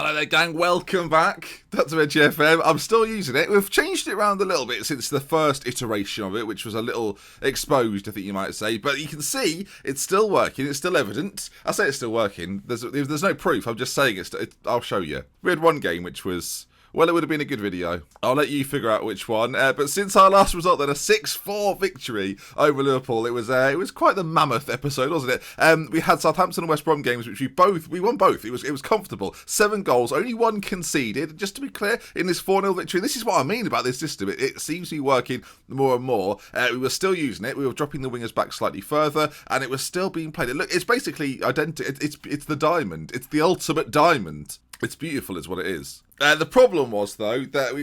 Hello there, gang. Welcome back. That's FM. I'm still using it. We've changed it around a little bit since the first iteration of it, which was a little exposed, I think you might say. But you can see it's still working. It's still evident. I say it's still working. There's no proof. I'm just saying I'll show you. We had one game which was... well, it would have been a good video. I'll let you figure out which one. But since our last result, then a 6-4 victory over Liverpool. It was quite the mammoth episode, wasn't it? We had Southampton and West Brom games, which we won both. It was comfortable. 7 goals, only 1 conceded. Just to be clear, in this 4-0 victory, this is what I mean about this system. It seems to be working more and more. We were still using it. We were dropping the wingers back slightly further, and it was still being played. Look, it's basically identical. It's the diamond. It's the ultimate diamond. It's beautiful, is what it is. The problem was, though, that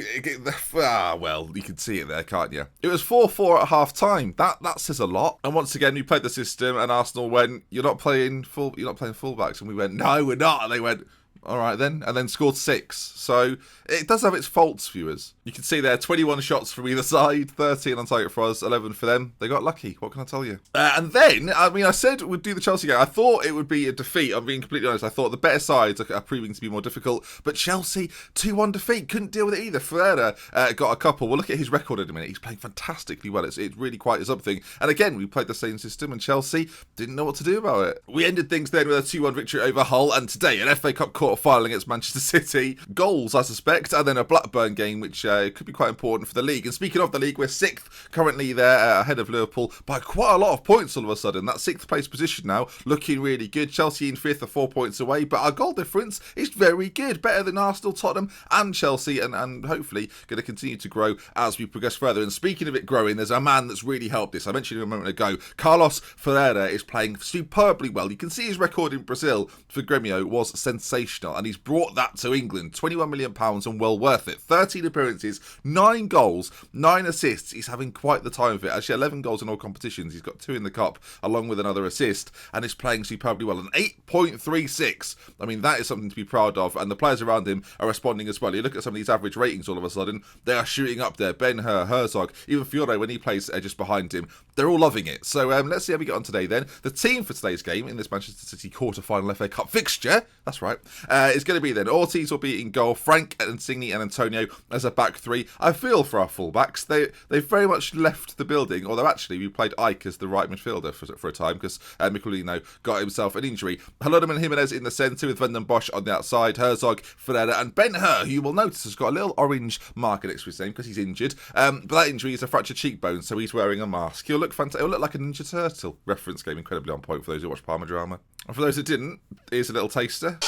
you can see it there, can't you? It was 4-4 at half-time. That says a lot. And once again, we played the system, and Arsenal went, "You're not playing fullbacks," and we went, "No, we're not." And they went, "All right then," and then scored 6. So it does have its faults, viewers. You can see there, 21 shots from either side, 13 on target for us, 11 for them. They got lucky. What can I tell you? And then, I said we'd do the Chelsea game. I thought it would be a defeat. I'm being completely honest. I thought the better sides are proving to be more difficult. But Chelsea, 2-1 defeat. Couldn't deal with it either. Ferreira got a couple. We'll look at his record in a minute. He's playing fantastically well. It's really quite something. And again, we played the same system, and Chelsea didn't know what to do about it. We ended things then with a 2-1 victory over Hull. And today, an FA Cup quarter-final against Manchester City. Goals, I suspect, and then a Blackburn game, which could be quite important for the league. And speaking of the league, we're 6th currently there, ahead of Liverpool by quite a lot of points all of a sudden. That 6th place position now looking really good. Chelsea in 5th are 4 points away, but our goal difference is very good, better than Arsenal, Tottenham and Chelsea, and hopefully going to continue to grow as we progress further. And speaking of it growing, there's a man that's really helped this. I mentioned him a moment ago. Carlos Ferreira is playing superbly well. You can see his record in Brazil for Grêmio was sensational, and he's brought that to England. £21 million and well worth it. 13 appearances, 9 goals, 9 assists. He's having quite the time of it. Actually, 11 goals in all competitions. He's got 2 in the cup, along with another assist, and is playing superbly well. An 8.36. I mean, that is something to be proud of, and the players around him are responding as well. You look at some of these average ratings all of a sudden, they are shooting up there. Ben-Hur, Herzog, even Fiore, when he plays just behind him, they're all loving it. So let's see how we get on today then. The team for today's game in this Manchester City quarter-final FA Cup fixture, that's right, is going to be then Ortiz will be in goal, Frank, Insigne and Antonio as a back 3. I feel for our full-backs. They've very much left the building, although actually we played Ike as the right midfielder for a time because Miculino got himself an injury. Halloneman and Jimenez in the centre with Van den Bosch on the outside, Herzog, Ferreira and Ben-Hur, who you will notice has got a little orange marker next to his name because he's injured. But that injury is a fractured cheekbone, so he's wearing a mask. He'll look fantastic. He'll look like a Ninja Turtle reference game, incredibly on point for those who watch Parma Drama. And for those that didn't, here's a little taster.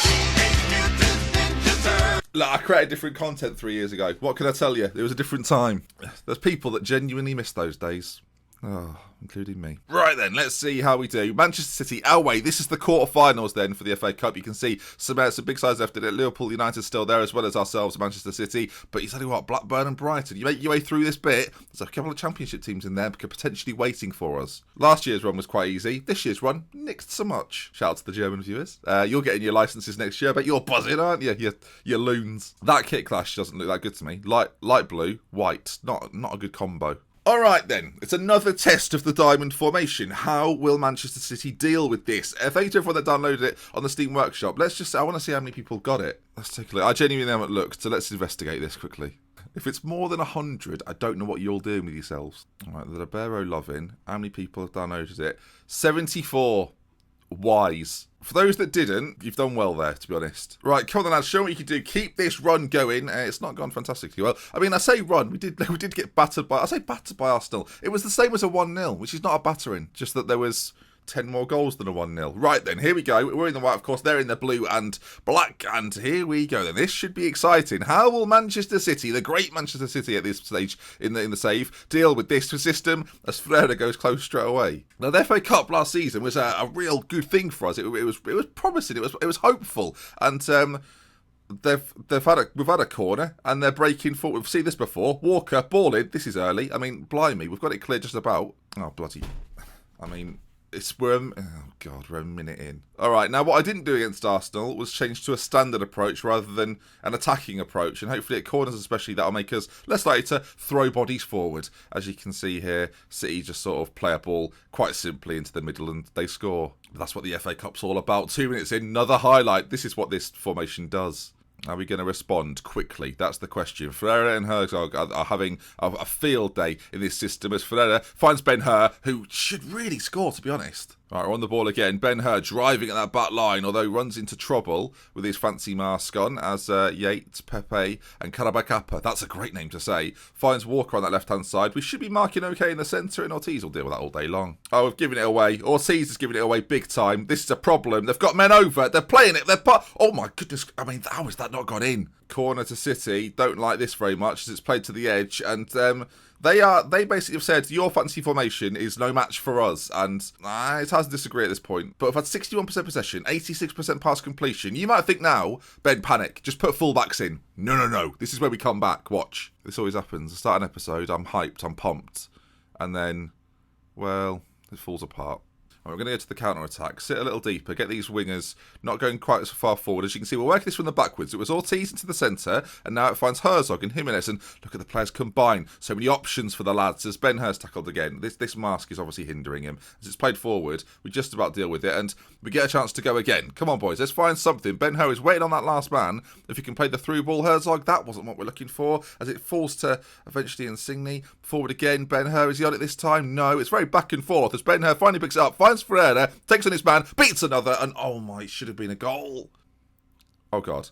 Look, I created different content 3 years ago. What can I tell you? It was a different time. There's people that genuinely miss those days. Oh, including me. Right then, let's see how we do. Manchester City, away. This is the quarterfinals then for the FA Cup. You can see some big sides left in it. Liverpool, United still there, as well as ourselves, Manchester City. But you tell you what, Blackburn and Brighton. You make your way through this bit. There's a couple of championship teams in there potentially waiting for us. Last year's run was quite easy. This year's run, nixed so much. Shout out to the German viewers. You're getting your licenses next year, but you're buzzing, aren't you? You loons. That kit clash doesn't look that good to me. Light blue, white. Not a good combo. Alright then, it's another test of the diamond formation. How will Manchester City deal with this? Thank you to everyone that downloaded it on the Steam Workshop. I want to see how many people got it. Let's take a look. I genuinely haven't looked, so let's investigate this quickly. If it's more than 100, I don't know what you're all doing with yourselves. Alright, the Libero Lovin. How many people have downloaded it? 74. Wise. For those that didn't, you've done well there, to be honest. Right, come on then, lads, show me what you can do. Keep this run going. It's not gone fantastically well. I mean, I say run. We did get battered by Arsenal. It was the same as a 1-0, which is not a battering. Just that there was 10 more goals than a 1-0. Right then, here we go. We're in the white, of course. They're in the blue and black. And here we go then. This should be exciting. How will Manchester City, the great Manchester City at this stage in the save, deal with this system as Ferreira goes close straight away? Now, the FA Cup last season was a real good thing for us. It was promising. It was hopeful. And we've had a corner and they're breaking forward. We've seen this before. Walker, ball in. This is early. I mean, blimey. We've got it clear just about. Oh, bloody. I mean... we're a minute in. All right, now what I didn't do against Arsenal was change to a standard approach rather than an attacking approach, and hopefully at corners especially that'll make us less likely to throw bodies forward. As you can see here, City just sort of play a ball quite simply into the middle and they score. But that's what the FA Cup's all about. 2 minutes in, another highlight. This is what this formation does. Are we going to respond quickly? That's the question. Ferreira and Herzog are having a field day in this system as Ferreira finds Ben-Hur, who should really score, to be honest. Right, we're on the ball again. Ben-Hur driving at that back line, although runs into trouble with his fancy mask on as Yates, Pepe and Karabakapa, that's a great name to say, finds Walker on that left-hand side. We should be marking okay in the centre, and Ortiz will deal with that all day long. Oh, we've given it away. Ortiz is giving it away big time. This is a problem. They've got men over. They're playing it. Oh, my goodness. I mean, how has that not gone in? Corner to City. Don't like this very much as it's played to the edge, and They basically have said your fancy formation is no match for us, and it's hard to disagree at this point. But we've had 61% possession, 86% pass completion. You might think now, Ben, panic, just put fullbacks in. No. This is where we come back. Watch. This always happens. I start an episode, I'm hyped, I'm pumped, and then, well, it falls apart. We're going to go to the counter-attack, sit a little deeper, get these wingers not going quite as far forward. As you can see, we're working this from the backwards. It was Ortiz into the centre, and now it finds Herzog and Jimenez. And look at the players combine. So many options for the lads as Ben-Hur's tackled again. This mask is obviously hindering him. As it's played forward, we just about deal with it, and we get a chance to go again. Come on, boys, let's find something. Ben-Hur is waiting on that last man. If he can play the through ball, Herzog, that wasn't what we're looking for. As it falls to eventually Insigne. Forward again, Ben-Hur, is he on it this time? No, it's very back and forth as Ben-Hur finally picks it up, finds Ferreira, takes on his man, beats another, and oh my, it should have been a goal. Oh God.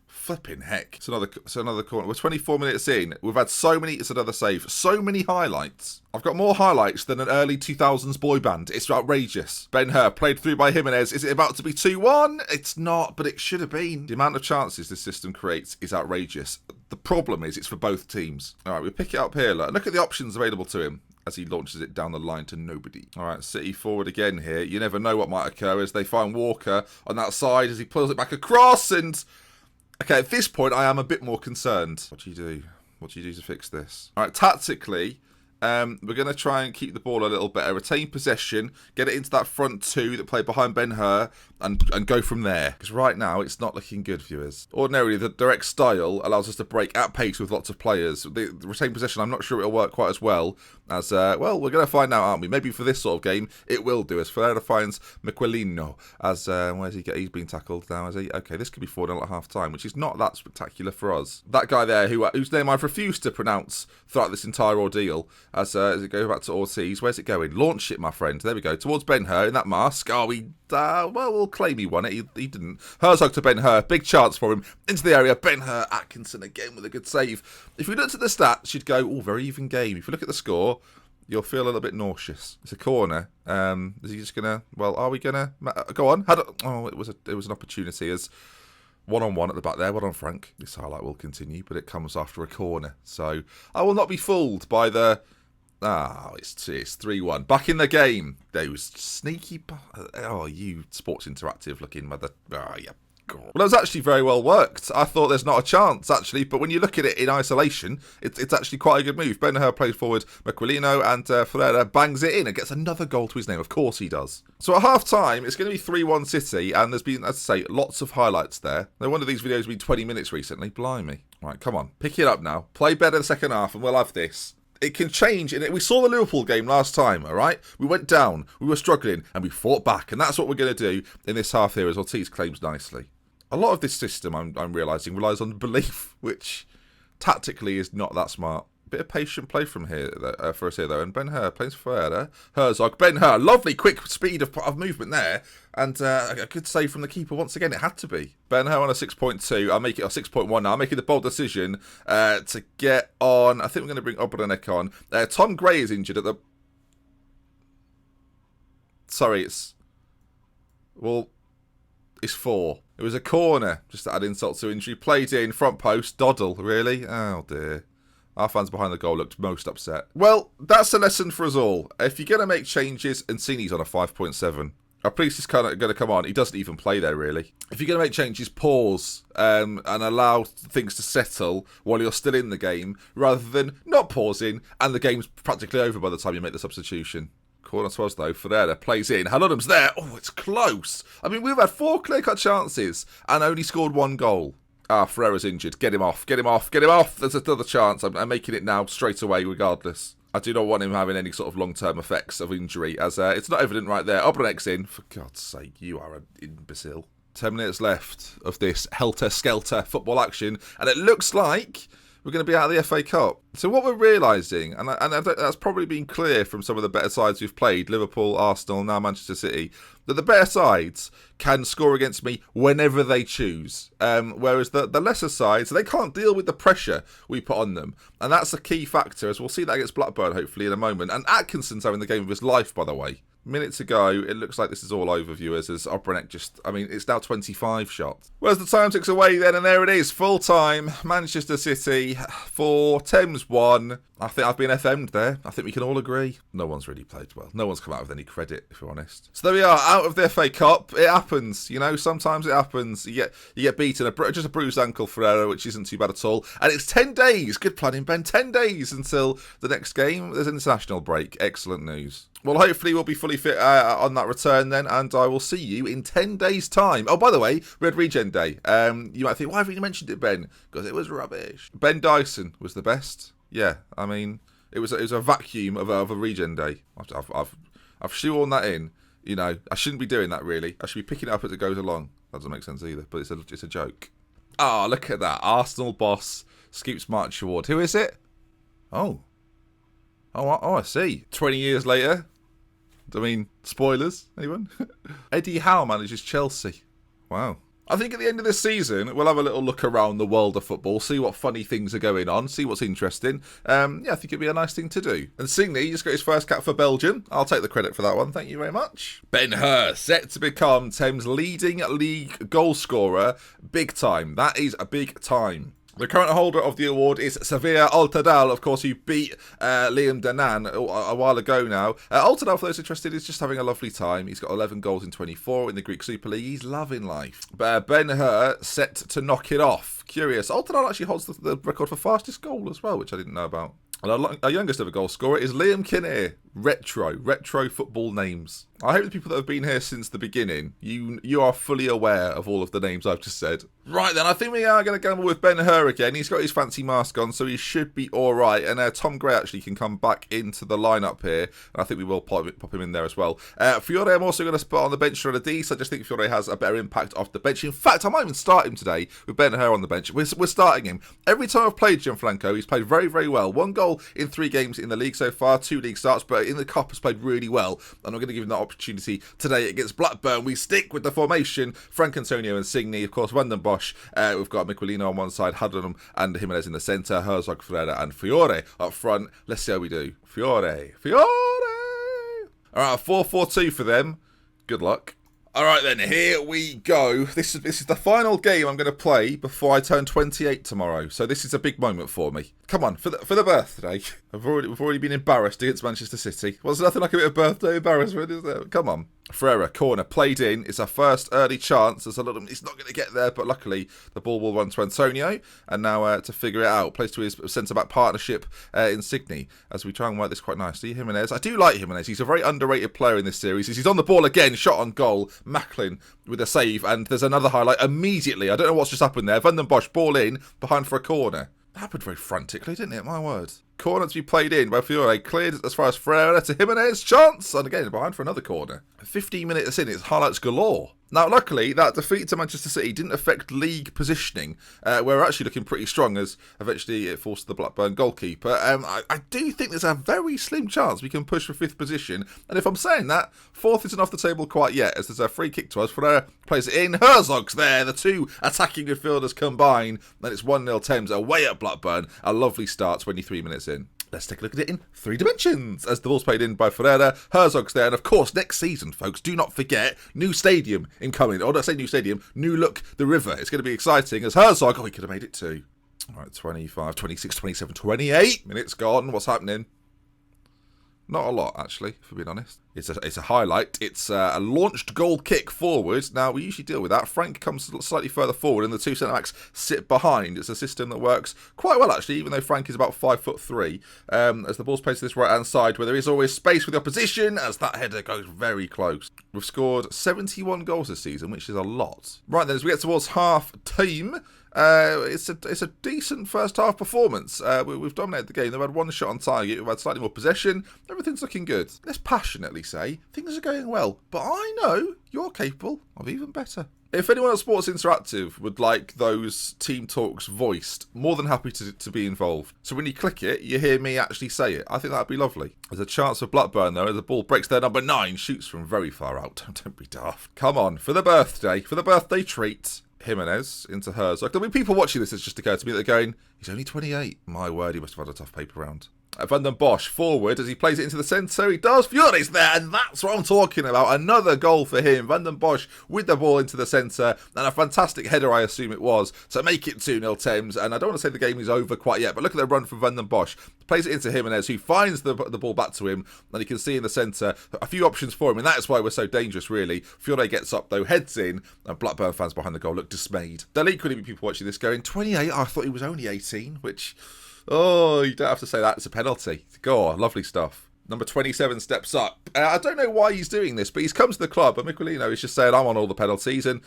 Flipping heck. It's another corner. We're 24 minutes in. We've had so many, it's another save. So many highlights. I've got more highlights than an early 2000s boy band. It's outrageous. Ben-Hur played through by Jimenez. Is it about to be 2-1? It's not, but it should have been. The amount of chances this system creates is outrageous. The problem is it's for both teams. All right, we pick it up here. Look at the options available to him as he launches it down the line to nobody. All right, City forward again here. You never know what might occur as they find Walker on that side as he pulls it back across. And okay, at this point, I am a bit more concerned. What do you do? What do you do to fix this? All right, tactically, we're going to try and keep the ball a little better. Retain possession, get it into that front two that play behind Ben-Hur, and go from there. Because right now, it's not looking good, viewers. Ordinarily, the direct style allows us to break at pace with lots of players. The retain possession, I'm not sure it'll work quite as well as, well, we're going to find out, aren't we? Maybe for this sort of game, it will do. As Ferreira finds Miquelino, as, where's he get? He's been tackled now, is he? Okay, this could be 4-0 at half-time, which is not that spectacular for us. That guy there, whose name I've refused to pronounce throughout this entire ordeal, as it goes back to Ortiz. Where's it going? Launch it, my friend. There we go. Towards Ben-Hur in that mask. Oh, well, we'll claim he won it. He didn't. Herzog to Ben-Hur. Big chance for him. Into the area. Ben-Hur. Atkinson again with a good save. If we looked at the stats, you'd go, oh, very even game. If you look at the score, you'll feel a little bit nauseous. It's a corner. Is he just going to... Well, are we going to... Go on. It was an opportunity as... One-on-one at the back there. Well done, Frank. This highlight will continue, but it comes after a corner. So I will not be fooled by the... it's 3-1. Back in the game. Those sneaky... Oh, you Sports Interactive looking mother... Oh, yeah. God. Well, that was actually very well worked. I thought there's not a chance, actually, but when you look at it in isolation, it's actually quite a good move. Ben-Hur plays forward Miquelino, and Ferreira bangs it in and gets another goal to his name. Of course he does. So at half-time, it's going to be 3-1 City, and there's been, as I say, lots of highlights there. No wonder these videos have been 20 minutes recently. Blimey. Right, come on. Pick it up now. Play better the second half, and we'll have this. It can change. We saw the Liverpool game last time, all right? We went down, we were struggling, and we fought back, and that's what we're going to do in this half here, as Ortiz claims nicely. A lot of this system, I'm realising, relies on belief, which tactically is not that smart. Bit of patient play from here for us here, though. And Ben-Hur plays for Ferreira. Herzog. Ben-Hur. Lovely quick speed of movement there. And a good save from the keeper once again. It had to be. Ben-Hur on a 6.2. I'll make it a 6.1 now. I'm making the bold decision to get on. I think we're going to bring Obranek on. Tom Gray is injured at the... Sorry, it's... Well... It's 4. It was a corner, just to add insult to injury. Played in, front post, Doddle, really? Oh dear. Our fans behind the goal looked most upset. Well, that's a lesson for us all. If you're going to make changes, and Cini's on a 5.7. Our priest is kind of going to come on. He doesn't even play there, really. If you're going to make changes, pause and allow things to settle while you're still in the game, rather than not pausing and the game's practically over by the time you make the substitution. Corner to us, though. Ferreira plays in. Halunum's there. Oh, it's close. I mean, we've had 4 clear-cut chances and only scored 1 goal. Ferreira's injured. Get him off. Get him off. Get him off. There's another chance. I'm making it now straight away, regardless. I do not want him having any sort of long-term effects of injury, as it's not evident right there. Obranek's in. For God's sake, you are an imbecile. 10 minutes left of this helter-skelter football action, and it looks like we're going to be out of the FA Cup. So what we're realising, and that's probably been clear from some of the better sides we've played, Liverpool, Arsenal, now Manchester City, that the better sides can score against me whenever they choose. Whereas the lesser sides, they can't deal with the pressure we put on them. And that's a key factor, as we'll see that against Blackburn, hopefully, in a moment. And Atkinson's having the game of his life, by the way. Minutes ago, it looks like this is all over, viewers, as Obranek it's now 25 shots. Whereas the time ticks away then, and there it is, full time, Manchester City for Thames 1. I think I've been FM'd there. I think we can all agree. No one's really played well. No one's come out with any credit, if we're honest. So there we are, out of the FA Cup. It happens, sometimes it happens. You get beaten, just a bruised ankle for error, which isn't too bad at all. And it's 10 days, good planning, Ben, 10 days until the next game. There's an international break. Excellent news. Well, hopefully we'll be fully fit on that return then, and I will see you in 10 days' time. Oh, by the way, we had Regen Day. You might think, why haven't you mentioned it, Ben? Because it was rubbish. Ben Dyson was the best. Yeah, it was a vacuum of a Regen Day. I've shoehorned that in. I shouldn't be doing that, really. I should be picking it up as it goes along. That doesn't make sense either, but it's a joke. Oh, look at that. Arsenal boss, Scoops March Award. Who is it? Oh, I see. 20 years later. Spoilers? Anyone? Eddie Howe manages Chelsea. Wow. I think at the end of this season, we'll have a little look around the world of football, see what funny things are going on, see what's interesting. I think it'd be a nice thing to do. And Signey just got his first cap for Belgium. I'll take the credit for that one. Thank you very much. Ben Hur, set to become Thames' leading league goal scorer. Big time. That is a big time. The current holder of the award is Sevilla Altadal, of course, who beat Liam Danan a while ago now. Altadal, for those interested, is just having a lovely time. He's got 11 goals in 24 in the Greek Super League. He's loving life. But Ben Hur set to knock it off. Curious. Altadal actually holds the record for fastest goal as well, which I didn't know about. And our youngest ever goal scorer is Liam Kinnear. Retro football names. I hope the people that have been here since the beginning, you are fully aware of all of the names I've just said. Right then, I think we are going to gamble with Ben Hur again. He's got his fancy mask on, so he should be all right. And Tom Gray actually can come back into the lineup here. And I think we will pop him in there as well. Fiore, I'm also going to put on the bench for a D, so I just think Fiore has a better impact off the bench. In fact, I might even start him today with Ben Hur on the bench. We're starting him. Every time I've played Gianfranco, he's played very, very well. 1 goal in 3 games in the league so far, 2 league starts, but in the Cup has played really well. And I'm going to give him that opportunity today against Blackburn. We stick with the formation. Frank Antonio and Signey, of course, Van den Bosch. We've got Miquelino on one side, Huddenham and Jimenez in the centre, Herzog, Ferreira and Fiore up front. Let's see how we do. Fiore. All right, 4-4-2 for them. Good luck. All right then, here we go. This is the final game I'm going to play before I turn 28 tomorrow. So this is a big moment for me. Come on, for the birthday. We've already been embarrassed against Manchester City. Well, there's nothing like a bit of birthday embarrassment, is there? Come on. Ferreira, corner, played in. It's our first early chance. It's not going to get there, but luckily the ball will run to Antonio. And now to figure it out, plays to his centre-back partnership in Signey, as we try and work this quite nicely. Jimenez, I do like Jimenez. He's a very underrated player in this series. He's on the ball again, shot on goal. Macklin with a save, and there's another highlight immediately. I don't know what's just happened there. Van den Bosch, ball in, behind for a corner. That happened very frantically, didn't it? My word. Corner to be played in by Fiore, cleared as far as Ferreira to Jimenez, chance, and again behind for another corner. 15 minutes in, it's highlights galore. Now, luckily, that defeat to Manchester City didn't affect league positioning. We're actually looking pretty strong, as eventually it forced the Blackburn goalkeeper. I do think there's a very slim chance we can push for 5th position. And if I'm saying that, 4th isn't off the table quite yet, as there's a free kick to us. Ferreira plays it in. Herzog's there. The 2 attacking midfielders combine. Then it's 1-0 Thames away at Blackburn. A lovely start 23 minutes in. Let's take a look at it in 3 dimensions. As the ball's played in by Ferreira, Herzog's there. And of course, next season, folks, do not forget, new stadium incoming. Or did I say new stadium? New look, the river. It's going to be exciting as Herzog, he could have made it too. All right, 25, 26, 27, 28 minutes gone. What's happening? Not a lot, actually, if we're being honest. It's a highlight. It's a launched goal kick forward. Now, we usually deal with that. Frank comes slightly further forward and the 2 centre-backs sit behind. It's a system that works quite well, actually, even though Frank is about 5'3". As the ball's played to this right-hand side, where there is always space with the opposition, as that header goes very close. We've scored 71 goals this season, which is a lot. Right then, as we get towards half-time, It's a decent first half performance. We've dominated the game. They've had one shot on target. We've had slightly more possession. Everything's looking good. Let's passionately say things are going well. But I know you're capable of even better. If anyone at Sports Interactive would like those team talks voiced, more than happy to be involved. So when you click it, you hear me actually say it. I think that'd be lovely. There's a chance of Blackburn, though, as the ball breaks their number 9, shoots from very far out. Don't be daft. Come on, for the birthday treat. Jimenez into Herzog. There'll be people watching this, it's just occurred to me, that are going, he's only 28. My word, he must have had a tough paper round. Van den Bosch forward as he plays it into the centre. He does. Fury's there, and that's what I'm talking about. Another goal for him. Van den Bosch with the ball into the centre, and a fantastic header, I assume it was, to make it 2-0 Thames. And I don't want to say the game is over quite yet, but look at the run from Van den Bosch. Plays it into Jimenez, who finds the ball back to him, and you can see in the centre a few options for him, and that's why we're so dangerous, really. Fury gets up, though, heads in, and Blackburn fans behind the goal look dismayed. There'll equally be people watching this going, 28? I thought he was only 18, which... Oh, you don't have to say that. It's a penalty. Go on, lovely stuff. Number 27 steps up. I don't know why he's doing this, but he's come to the club, and Michelino is just saying, I'm on all the penalties, and,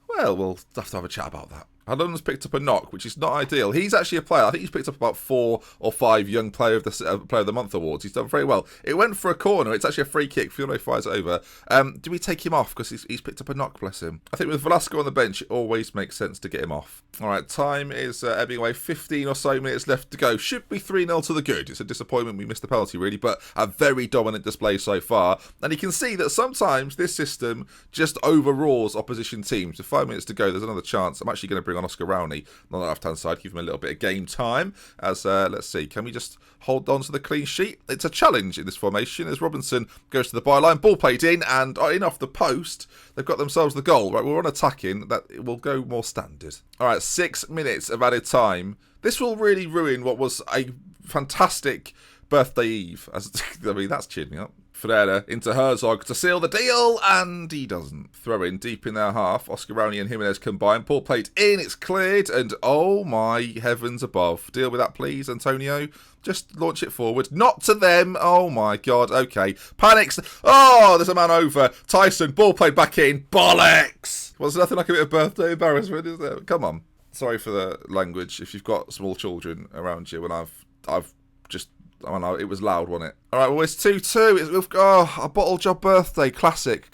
well, we'll have to have a chat about that. Halloran's picked up a knock, which is not ideal. He's actually a player. I think he's picked up about 4 or 5 Young Player of the Month awards. He's done very well. It went for a corner. It's actually a free kick. Fiore fires it over. Do we take him off because he's picked up a knock? Bless him. I think with Velasco on the bench, it always makes sense to get him off. All right, time is ebbing away. 15 or so minutes left to go. Should be 3-0 to the good. It's a disappointment we missed the penalty, really, but a very dominant display so far. And you can see that sometimes this system just overrules opposition teams. With 5 minutes to go, there's another chance. I'm actually going to bring on Oscar Rowney on the left-hand side, give him a little bit of game time. As let's see, can we just hold on to the clean sheet? It's a challenge in this formation as Robinson goes to the byline, ball played in, and in off the post. They've got themselves the goal. Right, we're on attacking. That it will go more standard. All right, 6 minutes of added time. This will really ruin what was a fantastic birthday eve. I mean, that's cheered me up. Ferreira into Herzog to seal the deal, and he doesn't. Throw in deep in their half. Oscar Rowney and Jimenez combine. Ball played in, it's cleared, and oh my heavens above. Deal with that, please, Antonio. Just launch it forward. Not to them. Oh my god. Okay. Panics. Oh, there's a man over. Tyson. Ball played back in. Bollocks. Well, there's nothing like a bit of birthday embarrassment, is there? Come on. Sorry for the language. If you've got small children around you, and I've just... I know, it was loud, wasn't it? All right, well, it's 2-2. We've got a bottle job birthday. Classic.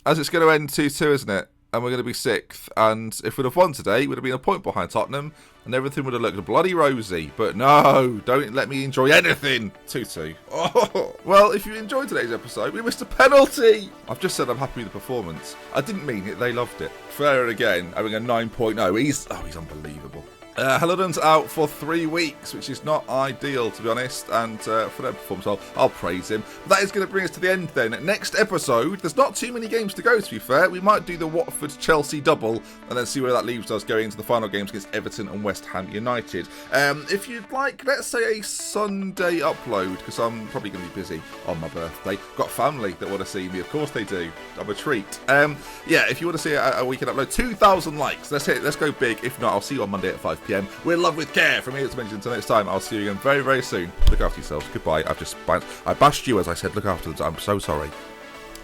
As it's going to end 2-2, isn't it? And we're going to be 6th. And if we'd have won today, we'd have been a point behind Tottenham. And everything would have looked bloody rosy. But no, don't let me enjoy anything. 2-2. Oh. Well, if you enjoyed today's episode, we missed a penalty. I've just said I'm happy with the performance. I didn't mean it. They loved it. Ferrer again, having a 9.0. He's unbelievable. Halloran's out for 3 weeks, which is not ideal, to be honest, and for that performance, I'll praise him. But that is going to bring us to the end then. Next episode, there's not too many games to go, to be fair. We might do the Watford-Chelsea double, and then see where that leaves us going into the final games against Everton and West Ham United. If you'd like, let's say a Sunday upload, because I'm probably going to be busy on my birthday. Got family that want to see me, of course they do. I'm a treat. Yeah, if you want to see a weekend upload, 2,000 likes. Let's hit it. Let's go big. If not, I'll see you on Monday at 5 PM. We're Love with Care from here to mention. Until next time, I'll see you again very, very soon. Look after yourselves. Goodbye. I bashed you as I said. Look after them. I'm so sorry.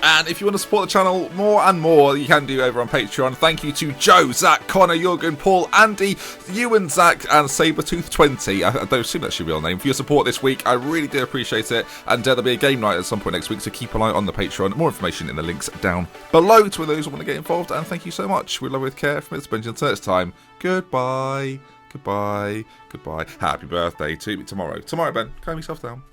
And if you want to support the channel more and more, you can do over on Patreon. Thank you to Joe, Zach, Connor, Jurgen, Paul, Andy, Ewan, Zach, and Sabretooth20. I don't assume that's your real name. For your support this week, I really do appreciate it. And there'll be a game night at some point next week, so keep an eye on the Patreon. More information in the links down below to those who want to get involved. And thank you so much. We Love with Care from It's Benjamin. Until next time, goodbye. Goodbye. Happy birthday to me tomorrow. Tomorrow, Ben. Calm yourself down.